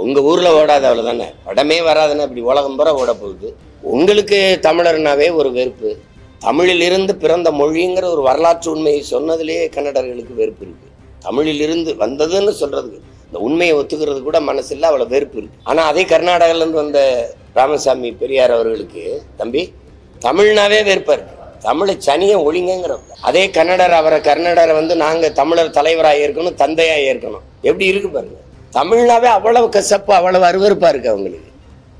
உங்க ஊர்ல ஓடாத அவ்வளவுதானே, படமே வராதுன்னு அப்படி உலகம் பூரா ஓட போகுது. உங்களுக்கு தமிழர்னாவே ஒரு வெறுப்பு. தமிழிலிருந்து பிறந்த மொழிங்கிற ஒரு வரலாற்று உண்மையை சொன்னதிலேயே கன்னடர்களுக்கு வெறுப்பு இருக்கு. தமிழிலிருந்து வந்ததுன்னு சொல்றதுக்கு, இந்த உண்மையை ஒத்துக்கிறது கூட மனசு இல்லை, அவ்வளவு வெறுப்பு இருக்கு. ஆனா அதே கர்நாடகால இருந்து வந்த ராமசாமி பெரியார் அவர்களுக்கு தம்பி தமிழ்னாவே வெறுப்பா இருக்கு. தமிழை சனியை ஒழிங்கிற. அதே கர்நாடரை வந்து நாங்க தமிழர் தலைவராக இருக்கணும், தந்தையா இருக்கணும். எப்படி இருக்கு பாருங்க. தமிழ்னாவே அவ்வளவு கசப்பு, அவ்வளவு அருவருப்பா இருக்கு அவங்களுக்கு.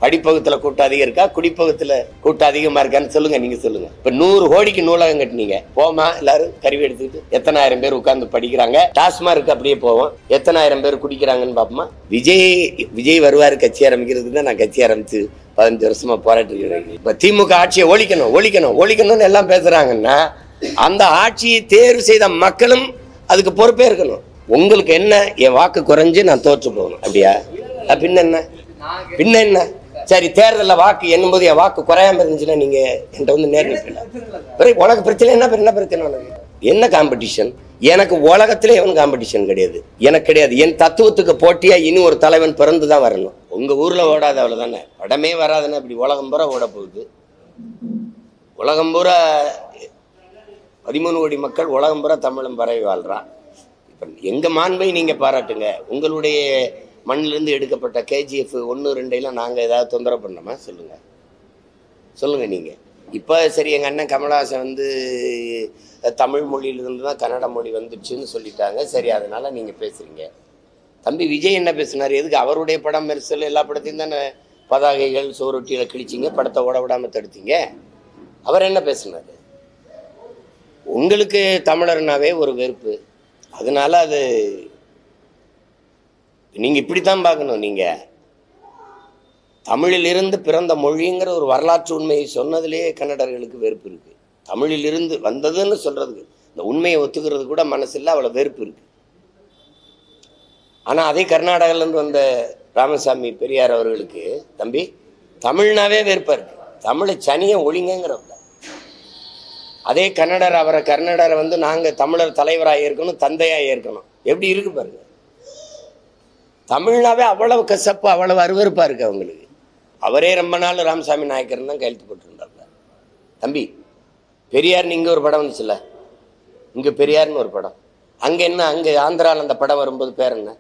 படிப்பகத்துல கூட்டம் அதிகம் இருக்கா, குடிப்பகத்துல கூட்டம் அதிகமா இருக்கான்னு சொல்லுங்க, நீங்க சொல்லுங்க. இப்ப 100 கோடிக்கு நூலகம் கட்டினீங்க, போமா எல்லாரும் கருவி எடுத்துக்கிட்டு எத்தனை ஆயிரம் பேர் உட்கார்ந்து படிக்கிறாங்க. டாஸ்மார்க் அப்படியே போவோம், எத்தனை ஆயிரம் பேர் குடிக்கிறாங்கன்னு பாப்போமா. விஜய் வருவாரு கட்சி ஆரம்பிக்கிறதுக்கு தான் நான் கட்சி ஆரம்பிச்சு 15 வருஷமா போராட்டி இருக்கிறேன். இப்ப திமுக ஆட்சியை ஒழிக்கணும்னு எல்லாம் பேசுறாங்கன்னா, அந்த ஆட்சியை தேர்வு செய்த மக்களும் அதுக்கு பொறுப்பே இருக்கணும். உங்களுக்கு என்ன, என் வாக்கு குறைஞ்சு நான் தோற்று போகணும் அப்படியா? பின்ன என்ன சரி, தேர்தலில் வாக்கு எண்ணும்போது என் வாக்கு குறையாம இருந்துச்சுன்னா நீங்க என்கிட்ட வந்து நேரில் உனக்கு பிரச்சனை என்ன பிரச்சனை? உனக்கு என்ன காம்படிஷன்? எனக்கு உலகத்திலே எவன் காம்படிஷன் கிடையாது, எனக்கு கிடையாது. என் தத்துவத்துக்கு போட்டியா இனி ஒரு தலைவன் பிறந்துதான் வரணும். உங்க ஊர்ல ஓடாத அவ்வளவுதானே, படமே வராதுன்னு அப்படி உலகம் பூரா ஓட போகுது. உலகம் பூரா 13 கோடி மக்கள் உலகம் பூரா தமிழும் பரவி வாழ்றான். இப்ப எங்க மாண்பை நீங்க பாராட்டுங்க. உங்களுடைய மண்ணிலிருந்து எடுக்கப்பட்ட KGF 1, 2 நாங்கள் ஏதாவது தொந்தரவு பண்ணோமா? சொல்லுங்க நீங்க. இப்போ சரி, எங்கள் அண்ணன் கமலஹாசன் வந்து தமிழ் மொழியிலிருந்து தான் கன்னட மொழி வந்துச்சுன்னு சொல்லிட்டாங்க, சரி அதனால நீங்கள் பேசுறீங்க. தம்பி விஜய் என்ன பேசினார்? எதுக்கு அவருடைய படம் மெர்சல் எல்லா படத்தையும் தானே பதாகைகள் சோரொட்டியில் கிழிச்சிங்க, படத்தை ஓட விடாமல் தடுத்தீங்க. அவர் என்ன பேசினார்? உங்களுக்கு தமிழர்னாவே ஒரு வெறுப்பு, அதனால அது நீங்க இப்படித்தான் பார்க்கணும். நீங்க தமிழிலிருந்து பிறந்த மொழிங்கிற ஒரு வரலாற்று உண்மையை சொன்னதிலேயே கன்னடர்களுக்கு வெறுப்பு இருக்கு. தமிழிலிருந்து வந்ததுன்னு சொல்றதுக்கு, இந்த உண்மையை ஒத்துக்கிறது கூட மனசு இல்லை, அவ்வளவு வெறுப்பு இருக்கு. ஆனா அதே கர்நாடகால இருந்து வந்த ராமசாமி பெரியார் அவர்களுக்கு தம்பி தமிழ்னாவே வெறுப்பா இருக்கு. தமிழை சனியை ஒழிங்கிற. அதே கர்நாடரை வந்து நாங்க தமிழர் தலைவராக இருக்கணும், தந்தையா இருக்கணும். எப்படி இருக்கு பாருங்க. தமிழ்னாவே அவ்வளவு கசப்பு, அவ்வளவு அருவருப்பா இருக்கு அவங்களுக்கு. அவரே ரொம்ப நாள் ராமசாமி நாயக்கர் தான் கையெழுத்து போட்டுருந்தாங்க. தம்பி பெரியார்னு இங்க ஒரு படம் வந்துச்சுல்ல, இங்க பெரியார்னு ஒரு படம். அங்க என்ன, அங்க ஆந்திராவில் அந்த படம் வரும்போது பேர் என்ன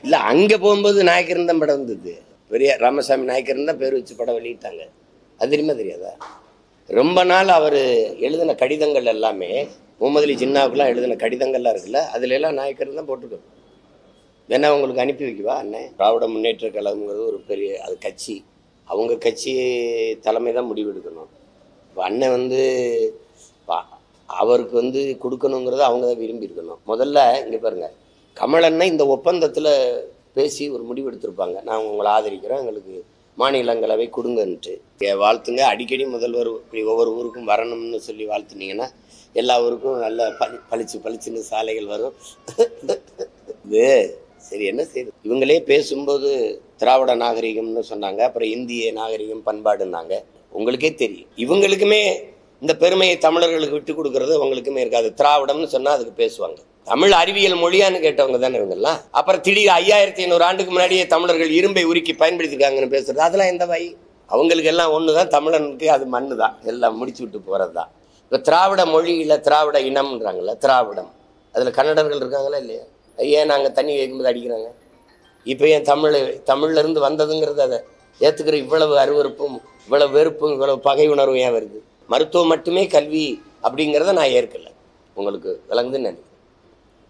இல்ல, அங்க போகும்போது நாயக்கர் தான் படம் வந்தது. பெரியார் ராமசாமி நாயக்கர் தான் பேர் வச்சு படம் வெளியிட்டாங்க. அது தெரியாதா? ரொம்ப நாள் அவர் எழுதின கடிதங்கள் எல்லாமே, முகமது அலி ஜின்னாவுக்குலாம் எழுதின கடிதங்கள்லாம் இருக்குல்ல, அதுல எல்லாம் நாயக்கர் தான் போட்டுக்கணும். வேணா உங்களுக்கு அனுப்பி வைக்கவா அண்ணன்? திராவிட முன்னேற்ற கழகங்கிறது ஒரு பெரிய அது கட்சி, அவங்க கட்சி தலைமை தான் முடிவெடுக்கணும். இப்போ அண்ணன் வந்து அவருக்கு வந்து கொடுக்கணுங்கிறத அவங்க தான் விரும்பி இருக்கணும். முதல்ல இங்கே பாருங்க, கமலண்ணன் இந்த ஒப்பந்தத்தில் பேசி ஒரு முடிவு எடுத்திருப்பாங்க, நான் உங்களை ஆதரிக்கிறோம், எங்களுக்கு மாநிலங்களவை கொடுங்கன்ட்டு வாழ்த்துங்க. அடிக்கடி முதல்வர் இப்படி ஒவ்வொரு ஊருக்கும் வரணும்னு சொல்லி வாழ்த்துனீங்கன்னா எல்லா ஊருக்கும் நல்ல பளிச்சுன்னு சாலைகள் வரும். இது சரி, என்ன செய்யுது? இவங்களே பேசும்போது திராவிட நாகரிகம்னு சொன்னாங்க, அப்புறம் இந்திய நாகரிகம் பண்பாடுன்னாங்க. உங்களுக்கே தெரியும், இவங்களுக்குமே இந்த பெருமையை தமிழர்களுக்கு விட்டு கொடுக்கறது அவங்களுக்குமே இருக்காது. திராவிடம்னு சொன்னா அதுக்கு பேசுவாங்க. தமிழ் அறிவியல் மொழியான்னு கேட்டவங்க தானே இவங்கெல்லாம். அப்புறம் திடீர் 5500 ஆண்டுக்கு முன்னாடியே தமிழர்கள் இரும்பை உருக்கி பயன்படுத்திருக்காங்கன்னு பேசுறது, அதெல்லாம் எந்த வாய்? அவங்களுக்கு எல்லாம் ஒண்ணுதான், தமிழனுக்கு அது மண்ணு தான், எல்லாம் முடிச்சு விட்டு போறதுதான். இப்ப திராவிட மொழியில திராவிட இனம்ன்றாங்கல்ல, திராவிடம், அதுல கன்னடர்கள் இருக்காங்களா இல்லையா? ஏன் நாங்கள் தண்ணி வைக்கும்போது அடிக்கிறாங்க? இப்போ ஏன் தமிழ்ல இருந்து வந்ததுங்கிறது அதை ஏற்றுக்கிற இவ்வளவு அருவருப்பும் இவ்வளவு வெறுப்பும் இவ்வளவு பகை உணர்வும் ஏன் வருது? மருத்துவம் மட்டுமே கல்வி அப்படிங்கிறத நான் ஏற்கல. உங்களுக்கு விளங்குதுன்னு நினைக்கிறேன்.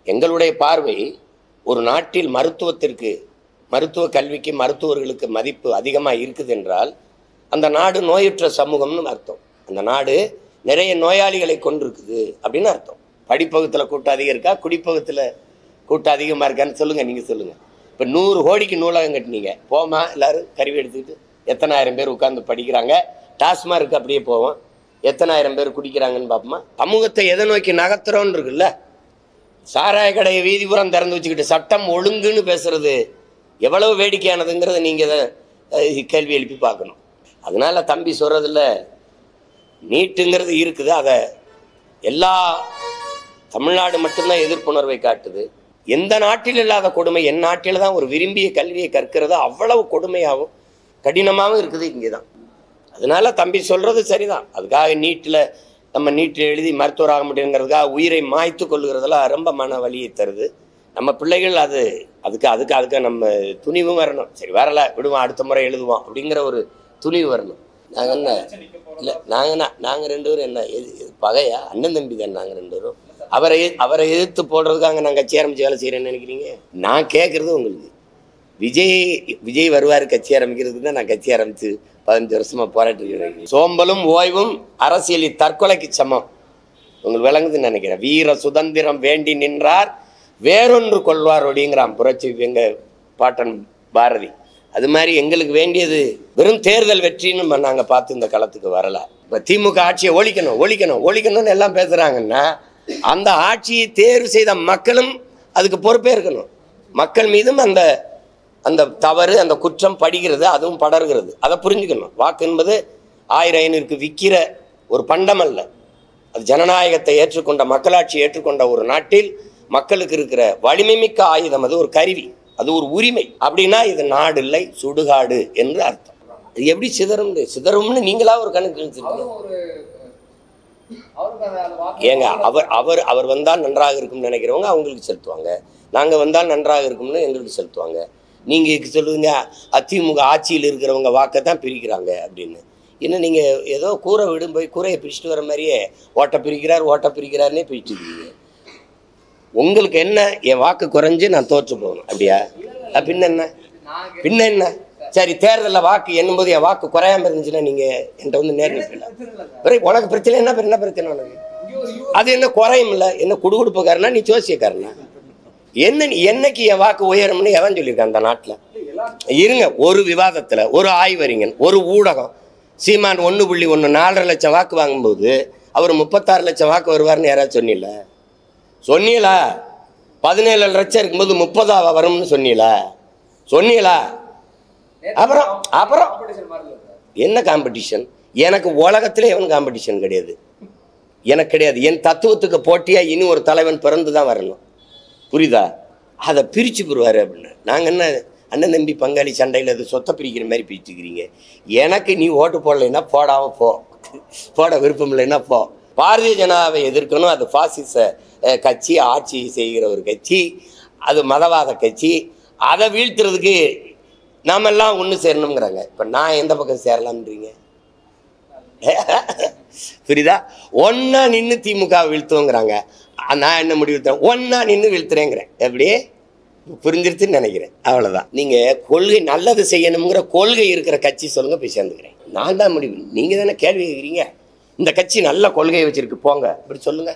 எங்களுடைய பார்வை, ஒரு நாட்டில் மருத்துவ கல்விக்கு மருத்துவர்களுக்கு மதிப்பு அதிகமாக இருக்குது என்றால் அந்த நாடு நோயுற்ற சமூகம்னு அர்த்தம். அந்த நாடு நிறைய நோயாளிகளை கொண்டிருக்குது அப்படின்னு அர்த்தம். படிப்பகத்தில் கூட்டம் அதிகம் இருக்கா, குடிப்பகத்தில் கூட்டம் அதிகமாக இருக்கான்னு சொல்லுங்க, நீங்க சொல்லுங்க. இப்போ 100 கோடிக்கு நூலகம் கட்டினீங்க, போமா எல்லாரும் கருவி எடுத்துக்கிட்டு எத்தனை ஆயிரம் பேர் உட்கார்ந்து படிக்கிறாங்க. டாஸ்மார்க் அப்படியே போவோம், எத்தனை ஆயிரம் பேர் குடிக்கிறாங்கன்னு பார்ப்போமா. சமூகத்தை எதை நோக்கி நகர்த்துறோன்னு இருக்குல்ல, சாராய கடையை வீதிபுறம் திறந்து வச்சுக்கிட்டு சட்டம் ஒழுங்குன்னு பேசுறது எவ்வளவு வேடிக்கையானதுங்கிறத நீங்க கேள்வி எழுப்பி பார்க்கணும். அதனால தம்பி சொல்றதுல நீட்டுங்கிறது இருக்குது, அதை எல்லா தமிழ்நாடு மட்டும்தான் எதிர்ப்புணர்வை காட்டுது. எந்த நாட்டில் இல்லாத கொடுமை என் நாட்டில் தான் ஒரு விரும்பிய கல்வியை கற்கிறது அவ்வளவு கொடுமையாகவும் கடினமாகவும் இருக்குது இங்கே தான். அதனால தம்பி சொல்றது சரிதான். அதுக்காக நம்ம நீட்டில் எழுதி மருத்துவர் ஆக முடியுங்கிறதுக்காக உயிரை மாய்த்து கொள்ளுகிறதுலாம் ரொம்ப மன வலியை தருது. நம்ம பிள்ளைகள் அதுக்கு நம்ம துணிவும் வரணும். சரி வரல விடுவோம், அடுத்த முறை எழுதுவோம் அப்படிங்கிற ஒரு துணிவு வரணும். நாங்கள் என்ன இல்லை, நாங்கள் 2 பேரும் என்ன பகையா? அண்ணன் தம்பி தான் நாங்கள் 2 பேரும். அவரை எதிர்த்து போடுறதுக்காக நான் கட்சி ஆரம்பித்து வேலை செய்கிறேன்னு நினைக்கிறீங்க? நான் கேட்குறது உங்களுக்கு விஜய் வருவார் கட்சி ஆரம்பிக்கிறதுக்கு தான் நான் கட்சி ஆரம்பித்து 15 வருஷமா போராட்டி இருக்கிறேன். சோம்பலும் ஓய்வும் அரசியலில் தற்கொலைக்கு சமம். உங்களுக்கு விளங்குதுன்னு நினைக்கிறேன். வீர சுதந்திரம் வேண்டி நின்றார் வேறொன்று கொள்வார் அப்படிங்கிறான் புரட்சி எங்க பாட்டன் பாரதி. அது மாதிரி எங்களுக்கு வேண்டியது வெறும் தேர்தல் வெற்றின்னு நாங்கள் பார்த்து இந்த களத்துக்கு வரல. இப்போ திமுக ஆட்சியை ஒழிக்கணும்னு எல்லாம் பேசுறாங்கன்னா அந்த ஆட்சியை தேர்வு செய்த மக்களும் அதுக்கு பொறுப்பே இருக்கணும். மக்கள் மீதும் அந்த தவறு அந்த குற்றம் படுகிறது, அதுவும் படர்கிறது. அதை புரிஞ்சுக்கணும். வாக்கு என்பது 1500க்கு விற்கிற ஒரு பண்டம் அல்ல. அது ஜனநாயகத்தை ஏற்றுக்கொண்ட மக்களாட்சி ஏற்றுக்கொண்ட ஒரு நாட்டில் மக்களுக்கு இருக்கிற வலிமை மிக்க ஆயுதம். அது ஒரு கருவி, அது ஒரு உரிமை. அப்படின்னா இது நாடு இல்லை சுடுகாடு என்று அர்த்தம். அது எப்படி சிதறும்னு நீங்களா ஒரு கணக்கு ஏங்க? அவர் வந்தால் நன்றாக இருக்கும்னு நினைக்கிறவங்க அவங்களுக்கு செலுத்துவாங்க, நாங்க வந்தால் நன்றாக இருக்கும்னு எங்களுக்கு செலுத்துவாங்க. நீங்க சொல்லுங்க அதிமுக ஆட்சியில் இருக்கிறவங்க வாக்கத்தான் பிரிக்கிறாங்க அப்படின்னு. இன்னும் நீங்க ஏதோ கூரை விடும் போய் கூரையை பிரிச்சுட்டு வர மாதிரியே ஓட்ட பிரிக்கிறாருன்னே பிரிச்சுட்டு இருக்கீங்க. உங்களுக்கு என்ன, என் வாக்கு குறைஞ்சு நான் தோற்று போகணும் அப்படியா? பின்ன என்ன? சரி, தேர்தலில் வாக்கு எண்ணும்போது என் வாக்கு குறையாம இருந்துச்சுன்னா நீங்க என்கிட்ட வந்து நேரில் போயிடலாம். உனக்கு பிரச்சனை என்ன பிரச்சனை உனக்கு? அது என்ன குறையும் இல்லை, என்ன குடுகுடுப்புக்காரனா நீ ஜோசியக்காரனா? என்னைக்கு என் வாக்கு உயரும்னு எவன் சொல்லியிருக்கான் அந்த நாட்டில்? இருங்க, ஒரு விவாதத்தில் ஒரு ஆய்வறிஞன் ஒரு ஊடகம் சீமான் 1.1 4.5 லட்சம் வாக்கு வாங்கும்போது அவர் 36 லட்சம் வாக்கு வருவார்னு யாராவது சொன்னீங்களா? 17 லட்சம் இருக்கும்போது 30 வரும்னு சொன்னீங்களா? அப்புறம் என்ன காம்படிஷன்? எனக்கு உலகத்துல எவன் காம்படிஷன் கிடையாது, எனக்கு கிடையாது. என் தத்துவத்துக்கு போட்டியா இனி ஒரு தலைவன் பிறந்து தான் வரணும். புரியுதா? அதை பிரிச்சு போடுவாரு அப்படின்னு. நாங்க என்ன அண்ணன் தம்பி பங்காளி சண்டையில் அது சொத்தை பிரிக்கிற மாதிரி பிரிச்சுக்கிறீங்க? எனக்கு நீ ஓட்டு போடலைன்னா போடாம போட விருப்பம் இல்லைன்னா போ. பாரதிய ஜனதாவை எதிர்க்கணும். அது பாசிச கட்சி, ஆட்சி செய்கிற ஒரு கட்சி, அது மதவாத கட்சி. அதை வீழ்த்துறதுக்கு நாமெல்லாம் ஒன்று சேரணுங்கிறாங்க. இப்போ நான் எந்த பக்கம் சேரலாம்ன்றீங்க? புரியுதா? ஒன்னா நின்று திமுக வீழ்த்துவோங்கிறாங்க. நான் என்ன முடிவு ஒன்னா நின்று வீழ்த்துறேங்கிறேன். எப்படியே புரிஞ்சிருச்சுன்னு நினைக்கிறேன். அவ்வளோதான். நீங்கள் கொள்கை நல்லது செய்யணுங்கிற கொள்கை இருக்கிற கட்சி சொல்லுங்க, போய் சேர்ந்துக்கிறேன். நான் தான் முடிவு. நீங்கள் தானே கேள்வி கேட்குறீங்க. இந்த கட்சி நல்ல கொள்கையை வச்சிருக்கு போங்க அப்படி சொல்லுங்க.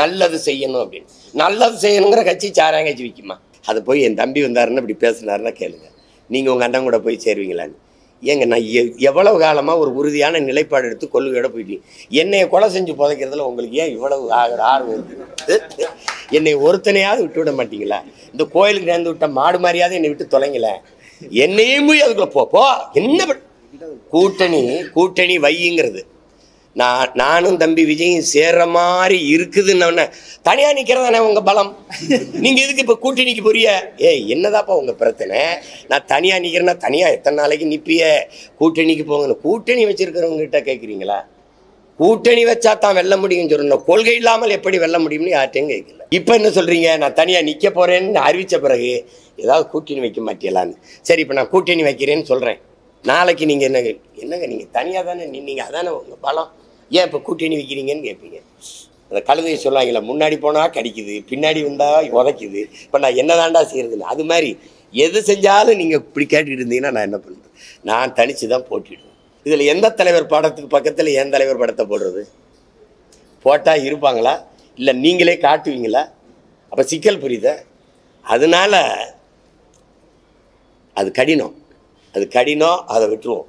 நல்லது செய்யணும் அப்படின்னு. நல்லது செய்யணுங்கிற கட்சி சாராங்க கட்சி விற்குமா? அதை போய் என் தம்பி வந்தாருன்னு இப்படி பேசினாருன்னா கேளுங்க. நீங்கள் உங்கள் அண்ணன் கூட போய் சேருவீங்களான்னு? ஏங்க, நான் எவ்வளவு காலமாக ஒரு உறுதியான நிலைப்பாடு எடுத்து கொள்கையோட போயிட்டீங்க. என்னைய கொலை செஞ்சு புதைக்கிறதுல உங்களுக்கு ஏன் இவ்வளவு ஆர்வம் இருக்குது? என்னை ஒருத்தனையாவது விட்டு விட மாட்டீங்களா? இந்த கோயிலுக்கு நேர்ந்து விட்ட மாடு மாதிரியாவது என்னை விட்டு தொலைங்கள. என்னையும் போய் அதுக்குள்ள போ. என்ன கூட்டணி வையுங்கிறது. நானும் தம்பி விஜயும் சேர்ற மாதிரி இருக்குதுன்னு தனியா நிக்கிறதானே உங்க பலம். நீங்க எதுக்கு இப்ப கூட்டணிக்கு போறிய? என்னதாப்பா உங்க பிரச்சனை? நான் தனியா நிக்கிறேன்னா தனியா எத்தனை நாளைக்கு நிப்பிய? கூட்டணிக்கு போங்க. கூட்டணி வச்சிருக்கிறவங்க கிட்ட கேட்குறீங்களா? கூட்டணி வச்சா தான் வெல்ல முடியும்னு சொல்லணும். கொள்கை இல்லாமல் எப்படி வெல்ல முடியும்னு யார்ட்டையும் கேட்கல. இப்ப என்ன சொல்றீங்க? நான் தனியா நிக்க போறேன்னு அறிவிச்ச பிறகு ஏதாவது கூட்டணி வைக்க மாட்டீங்களான்னு. சரி, இப்ப நான் கூட்டணி வைக்கிறேன்னு சொல்றேன். நாளைக்கு நீங்க என்னங்க நீங்க தனியா தானே நின்னீங்க, அதானே உங்க பலம். ஏன் இப்போ கூட்டணி வைக்கிறீங்கன்னு கேட்பீங்க. அந்த கழுதையை சொல்லுவாங்களா, முன்னாடி போனால் கடிக்குது, பின்னாடி வந்தால் உதைக்குது, இப்போ நான் என்ன தாண்டா செய்யறதுன்னு. அது மாதிரி எது செஞ்சாலும் நீங்கள் இப்படி கேட்டுக்கிட்டு இருந்தீங்கன்னா நான் என்ன பண்ணுறது? நான் தனித்து தான் போட்டிடுவேன். இதில் எந்த தலைவர் படத்துக்கு பக்கத்தில் என் தலைவர் படத்தை போடுறது? போட்டால் இருப்பாங்களா? இல்லை நீங்களே காட்டுவீங்களா? அப்போ சிக்கல் புரியுதா? அதனால அது கடினம், அதை விட்டுருவோம்.